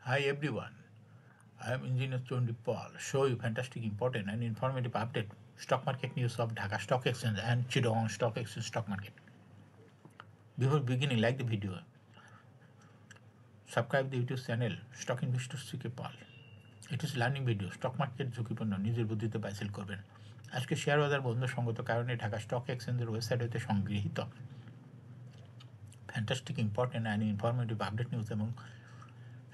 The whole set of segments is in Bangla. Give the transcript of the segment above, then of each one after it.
Hi everyone, I am Engineer Chondi Paul. Show you fantastic, important and informative update stock market news of Dhaka Stock Exchange and Chittagong Stock Exchange stock market. Before beginning, like the video, subscribe the YouTube channel Stock Investor CK Paul. It is learning video, stock market ঝুঁকিপূর্ণ নিজের বুদ্ধিতে বাইসেল করবেন। আজকে শেয়ার বাজার বন্ধ সঙ্গত কারণে ঢাকা স্টক এক্সচেঞ্জের ওয়েবসাইট হতে সংগৃহীত fantastic important and informative update news এবং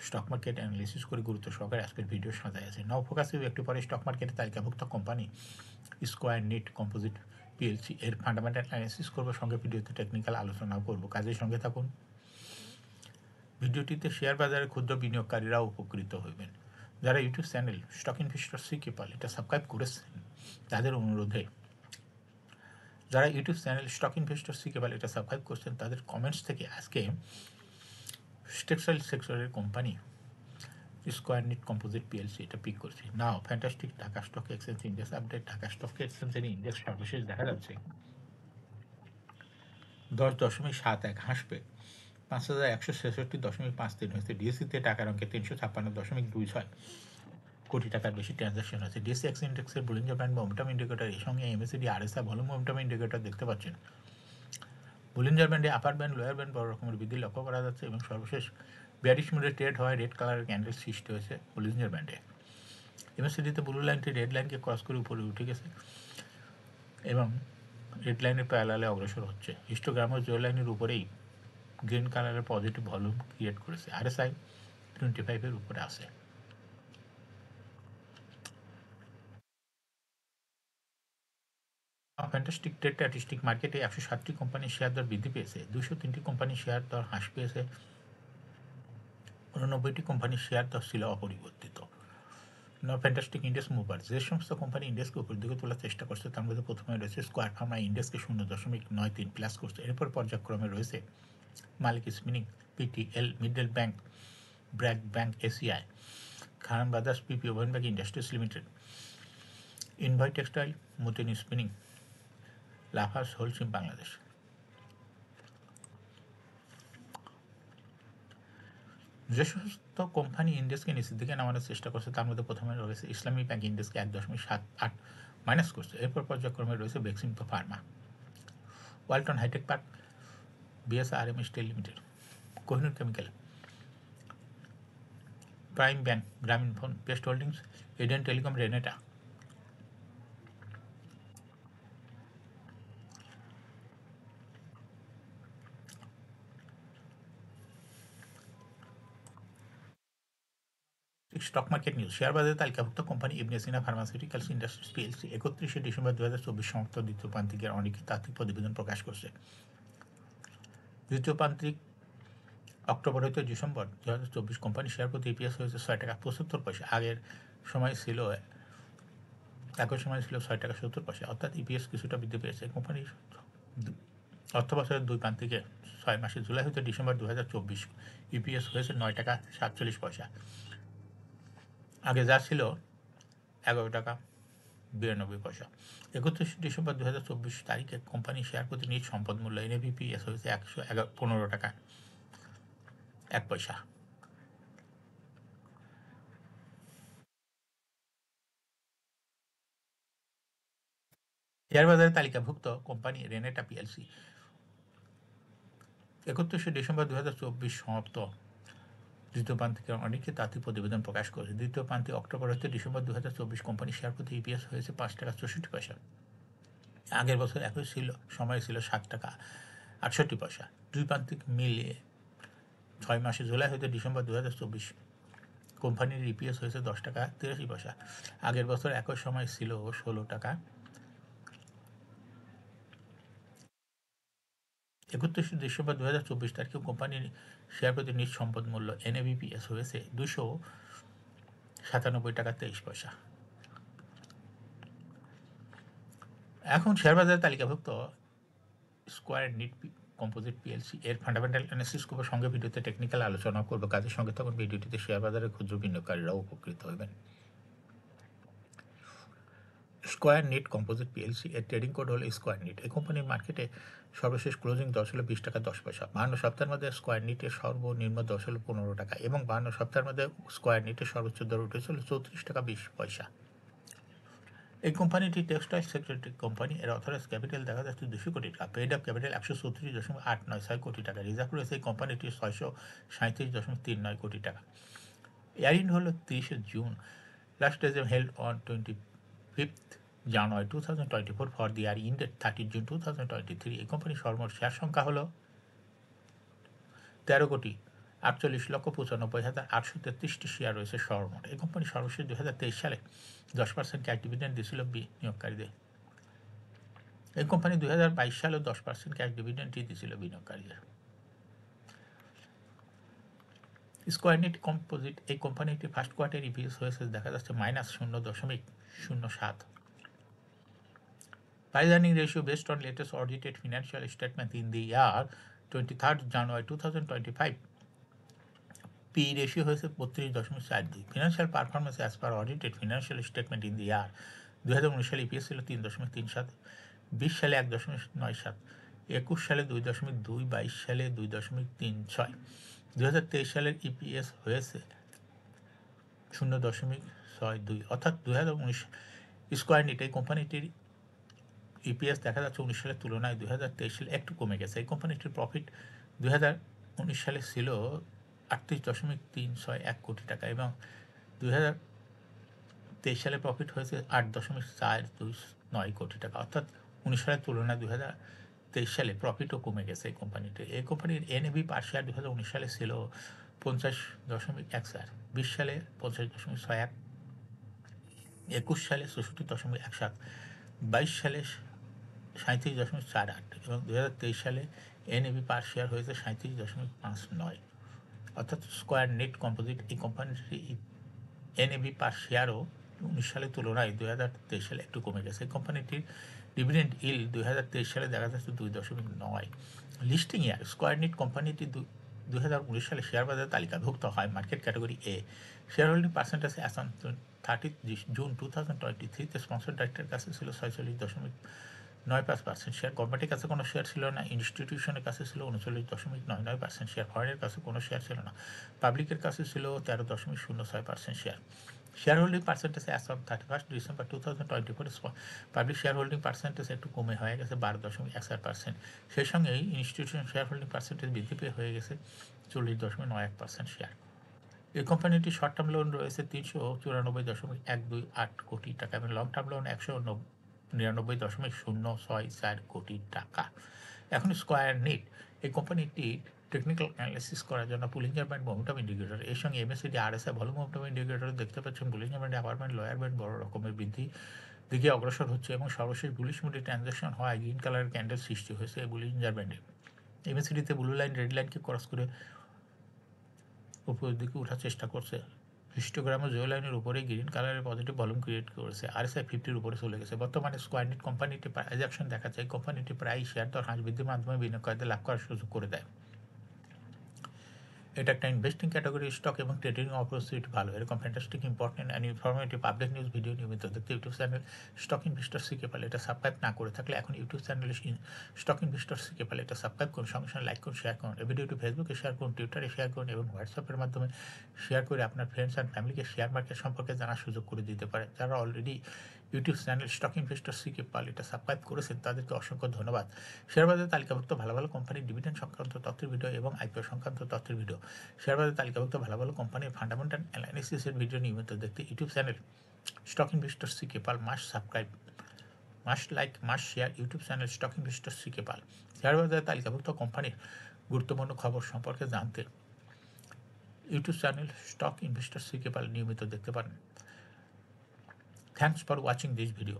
স্টক মার্কেট অ্যানালিসিস করে গুরুত্ব সহকারে আজকের ভিডিও সাজায় আছে। নাও ফোকাস একটু পরে স্টক মার্কেটে তালিকাভুক্ত company square NEET composite PLC এর ফান্ডামেন্টাল অ্যানালিসিস করবো, সঙ্গে ভিডিওতে টেকনিক্যাল আলোচনাও করবো। কাজের সঙ্গে থাকুন। ভিডিওটিতে শেয়ার বাজারে ক্ষুদ্র বিনিয়োগকারীরাও উপকৃত হইবেন। যারা YouTube channel stock investor Shikhe Pal এটা সাবস্ক্রাইব করেছেন তাদের অনুরোধে, যারা YouTube channel stock investor Shikhe Pal এটা সাবস্ক্রাইব করছেন তাদের কমেন্টস থেকে আজকে টেক্সটাইল সেক্টরের company square NEET composite PLC এটা পিক করছি। Now fantastic Dhaka stock exchange index update. Dhaka stock এক্সচেঞ্জের ইন্ডেক্স সর্বশেষ দেখা যাচ্ছে 10.71 হাসবে 5,166.53 হয়েছে। ডিএসসিতে টাকার অঙ্কে 356.26 কোটি টাকার বেশি ট্রানজাকশন হয়েছে। ডিএসসি এক্স ইন্ডেক্সের বলিঞ্জার ব্যান্ড মোমেন্টাম ইন্ডিকেটর এর সঙ্গে MACD RSI volume momentum indicator দেখতে পাচ্ছেন। বলিঞ্জার ব্যান্ডে আপার ব্যান্ড লোয়ার ব্যান্ড বড় রকমের বৃদ্ধি লক্ষ্য করা যাচ্ছে এবং সর্বশেষ বিয়ারিশ মুডে ট্রেড হয় রেড কালারের ক্যান্ডেল সৃষ্টি হয়েছে বলিঞ্জার ব্যান্ডে। এমএসিডিতে ব্লু লাইনটি রেড লাইনকে ক্রস করে উপরে উঠে গেছে এবং রেড লাইনের প্যারালালে অগ্রসর হচ্ছে। হিস্টোগ্রামের জয় লাইনের উপরেই গ্রিন কালারের পজিটিভ ভলিউম ক্রিয়েট করেছে। আরএসআই 25-এর উপরে আছে। ফ্যান্টাস্টিক ট্রেড স্ট্যাটিস্টিক মার্কেটে 107টি কোম্পানির শেয়ার দর বৃদ্ধি পেয়েছে, 203টি কোম্পানির শেয়ার দর হ্রাস পেয়েছে, 89টি কোম্পানির শেয়ার দর ছিল অপরিবর্তিত। ফ্যান্টাস্টিক ইন্ডেক্স মুভার যে সমস্ত কোম্পানি ইন্ডেক্সকে উপর দিকে তোলার চেষ্টা করছে তার মধ্যে প্রথমে রয়েছে স্কোয়ার ফার্মা, ইন্ডেক্সকে 0.93 প্লাস করছে। এরপর পর্যায়ক্রমে রয়েছে Malek spinning, PTL, middle bank, BRAC bank, ACI, Khan brothers, PP, oven bank industries limited, envoy textile, Matin spinning, Lafarge Holcim Bangladesh. যে সমস্ত কোম্পানি ইন্ডেক্সকে নিচের দিকে নামানোর চেষ্টা করছে তার মধ্যে প্রথমে রয়েছে ইসলামী ব্যাংক, ইন্ডেক্সকে 1.78 মাইনাস করছে। এরপর পর্যায়ক্রমে রয়েছে Beximco pharma, Walton hi tech park, BSRM steel limited, Kohinoor chemical, prime bank, Grameen phone, best holdings, Aden telecom, Renata. Stock market news. Share বাজারে তালিকাভুক্ত company Ibn Sina pharmaceuticals industries PLC 31শে ডিসেম্বর 2024 সমাপ্ত দ্বিতীয় প্রান্তিকের অনেকে তাত্ত্বিক প্রতিবেদন প্রকাশ করছে। দ্বিতীয় প্রান্তিক অক্টোবর হইতে ডিসেম্বর 2024 কোম্পানি শেয়ার প্রতি ইপিএস হয়েছে 6.75 টাকা। আগের সময় ছিল একই সময় ছিল 6.70 টাকা, অর্থাৎ ইপিএস কিছুটা বৃদ্ধি পেয়েছে। কোম্পানির অর্থ বছরের দুই প্রান্তিকে 6 মাসে জুলাই হতে ডিসেম্বর 2024 ইপিএস হয়েছে 9.47 টাকা। আগে যা ছিল 11.92 টাকা। 31 ডিসেম্বর 2024 তারিখে কোম্পানি শেয়ার প্রতি নিজ সম্পদ মূল্য এনএভিপিএস হয়েছে 115 টাকা 1 পয়সা। শেয়ার বাজারে তালিকাভুক্ত কোম্পানি রেনেটা পিএলসি 31 ডিসেম্বর 2024 সমাপ্ত দ্বিতীয় প্রান্তিকে অনেকে তাত্ত্বিক প্রতিবেদন প্রকাশ করেছে। দ্বিতীয় প্রান্তিক অক্টোবর হতে ডিসেম্বর 2024 কোম্পানি শেয়ার প্রতি ইপিএস হয়েছে 5.64 টাকা। আগের বছর একই সময় ছিল 7.68 টাকা। দুই প্রান্তিক মিলিয়ে 6 মাসে জুলাই হতে ডিসেম্বর 2024 কোম্পানির ইপিএস হয়েছে 10.83 টাকা। আগের বছর একই সময় ছিল 16 টাকা। 31 ডিসেম্বর 2024 তারিখে কোম্পানির শেয়ার প্রতি নিজ সম্পদ মূল্য এনএভিপিএস হয়েছে 297 টাকা 23 পয়সা। এখন শেয়ার বাজারে তালিকাভুক্ত স্কোয়ার নিট কম্পোজিট পিএলসি এর ফান্ডামেন্টাল অ্যানালিসিস করবো, সঙ্গে ভিডিওতে টেকনিক্যাল আলোচনা করবো। কাজের সঙ্গে তখন ভিডিওটিতে শেয়ার বাজারে ক্ষুদ্র বিনিয়োগকারীরাও উপকৃত হবেন। স্কোয়ার নিট কম্পোজিট পিএলসি এর ট্রেডিং কোড হলো স্কোয়ার নিট। এই কোম্পানির মার্কেটে সর্বশেষ ক্লোজিং দর হলো 20 টাকা 10 পয়সা। 52 সপ্তাহের মধ্যে স্কোয়ার নিটের সর্বনিম্ন দর হলো 15 টাকা এবং 52 সপ্তাহের মধ্যে স্কোয়ার নিটের সর্বোচ্চ দর উঠেছিল 34 টাকা 20 পয়সা। এই কোম্পানিটি টেক্সটাইল সেক্টরটি কোম্পানি। এর অথরাইজ ক্যাপিটাল দেখা যাচ্ছে 200 কোটি টাকা। পেড আপ ক্যাপিটাল 134.896 কোটি টাকা। রিজার্ভ রয়েছে এই কোম্পানিটির 637.39 কোটি টাকা। ইয়ারিন হলো 30 June. Last exam held on 25th January 2024 for the year ended 30 June 2023। এই কোম্পানির সর্বমোট শেয়ার সংখ্যা হলো 13,48,95,833টি শেয়ার রয়েছে সর্বমোট। এই কোম্পানি সর্বশেষ 2023 সালে 10% ক্যাশ ডিভিডেন্ড দিয়েছিল বিনিয়োগকারীদের। এই কোম্পানি 2022 সালেও 10% ক্যাশ ডিভিডেন্ডই দিয়েছিল বিনিয়োগকারীদের। স্কোয়ার নিট কম্পোজিট এই কোম্পানিটি ফার্স্ট কোয়ার্টার ইপিএস হয়েছে দেখা যাচ্ছে -0.07। Price earning ratio based on latest audited financial statement in the year 23rd January 2025. P ratio হয়েছে 32.42। Financial performance as per audited financial statement in the year 2019 সালে ইপিএস ছিল 3.37, 20 সালে 1.97, 21 সালে 2.2, 22 সালে 2.36। 2023 সালের ইপিএস হয়েছে 0.62। অর্থাৎ 2019 স্কোয়ার নিট এই কোম্পানিটির ইপিএস দেখা যাচ্ছে 19 সালের তুলনায় 2023 সালে একটু কমে গেছে। এই কোম্পানিটির প্রফিট 2019 সালে ছিল 38.361 কোটি টাকা এবং 2023 সালে প্রফিট হয়েছে 8.429 কোটি টাকা। অর্থাৎ 19 সালের তুলনায় 2023 সালে প্রফিটও কমে গেছে এই কোম্পানিটির। এই কোম্পানির এনএভি পার শেয়ার 2019 সালে ছিল 50.14, 20 সালে 50.61, 21 সালে 66.17, 22 সালে 37.48 এবং 2023 সালে এনএভি পার শেয়ার হয়েছে 37.59। অর্থাৎ স্কোয়ার নেট কম্পোজিট এই কোম্পানিটি এনএভি পার শেয়ারও 19 সালের তুলনায় 2023 সালে একটু কমে গেছে। এই কোম্পানিটির ডিভিডেন্ড ইল্ড 2023 সালে দেখা যাচ্ছে 2.9। লিস্টিং ইয়ার স্কোয়ার নেট কোম্পানিটি 2019 সালে শেয়ার বাজারে তালিকাভুক্ত হয় market category A. Share holding percentage as on 30 June 2023 sponsor ডাইরেক্টরের কাছে ছিল 46.95%। শেয়ার। গভর্নমেন্টের কাছে কোনো শেয়ার ছিল না। ইনস্টিটিউশনের কাছে ছিল 39.99% শেয়ার। ফরেনের কাছে কোনো শেয়ার ছিল না। পাবলিকের কাছে ছিল 13.06% share. Share holding percentage as of 31 December 2024 public share holding percentage একটু কমে হয়ে গেছে 12.14%। সেই সঙ্গে ইনস্টিটিউশন শেয়ার হোল্ডিং পার্সেন্টেজ বৃদ্ধি পেয়ে হয়ে গেছে 40.91% শেয়ার। এই কোম্পানিটি শর্ট টার্ম লোন রয়েছে 394.128 কোটি টাকা এবং লং টার্ম লোন 199.064 কোটি টাকা। এখন স্কোয়ার নিট এই কোম্পানিটি টেকনিক্যাল অ্যানালিসিস করার জন্য পুলিঞ্জার ব্যান্ড মোমেন্টাম ইন্ডিকেটর এর সঙ্গে MACD RSI volume momentum indicator দেখতে পাচ্ছেন। Bollinger band upper band lower band বড় রকমের বৃদ্ধি দিকে অগ্রসর হচ্ছে এবং সর্বশেষ বুলিশ মুডে ট্রানজ্যাকশন হওয়ায় গ্রিন কালারের ক্যান্ডেল সৃষ্টি হয়েছে এই বুলিঞ্জার ব্যান্ডে। এমএসিডিতে ব্লু লাইন রেড লাইনকে ক্রস করে উপরের দিকে ওঠার চেষ্টা করছে। হিস্টোগ্রামও জিও লাইনের উপরে গ্রিন কালারের পজিটিভ ভলিউম ক্রিয়েট করেছে। আরএসআই 50-র উপরে চলে গেছে। বর্তমানে স্কোয়ার নিট কোম্পানিটি প্রাইস অ্যাকশন দেখা যায়। কোম্পানিটি প্রায় শেয়ার দর হ্রাস বৃদ্ধির মাধ্যমে বিনিয়োগকারীদের লাভ করার সুযোগ করে দেয়। এটা একটা ইনভেস্টিং ক্যাটাগরি স্টক এবং ট্রেডিং অপরচুনিটি ভালো। এরকম fantastic important and informative public news video নিয়মিত দেখতে ইউটিউব চ্যানেল স্টক ইনভেস্টর শিখে পালে এটা সাবস্ক্রাইব না করে থাকলে এখন ইউটিউব চ্যানেল স্টক ইনভেস্টর শিখে পালে এটা সাবস্ক্রাইব করুন, সঙ্গে সঙ্গে লাইক করুন, শেয়ার করুন। এই ভিডিওটি ফেসবুকে শেয়ার করুন, টুইটারে শেয়ার করুন এবং হোয়াটসঅ্যাপের মাধ্যমে শেয়ার করে আপনার ফ্রেন্ডস অ্যান্ড ফ্যামিলিকে শেয়ার মার্কেট সম্পর্কে জানার সুযোগ করে দিতে পারেন। যারা already YouTube channel stock investor শিখে পালে এটা সাবস্ক্রাইব করেছেন তাদেরকে অসংখ্য ধন্যবাদ। শেয়ার বাজারে তালিকাভুক্ত ভালো ভালো কোম্পানির ডিভিডেন্ড সংক্রান্ত তথ্যের ভিডিও এবং আইপিও সংক্রান্ত তথ্যের ভিডিও, শেয়ার বাজারে তালিকাভুক্ত ভালো ভালো কোম্পানির ফান্ডামেন্টাল অ্যানালিসিসের ভিডিও নিয়মিত দেখতে YouTube channel stock investor Shikhe Pal must subscribe, must like, must share YouTube channel stock investor Shikhe Pal. Share বাজারে তালিকাভুক্ত কোম্পানির গুরুত্বপূর্ণ খবর সম্পর্কে জানতে YouTube channel stock investor Shikhe পাল নিয়মিত দেখতে পারেন। Thanks for watching this video.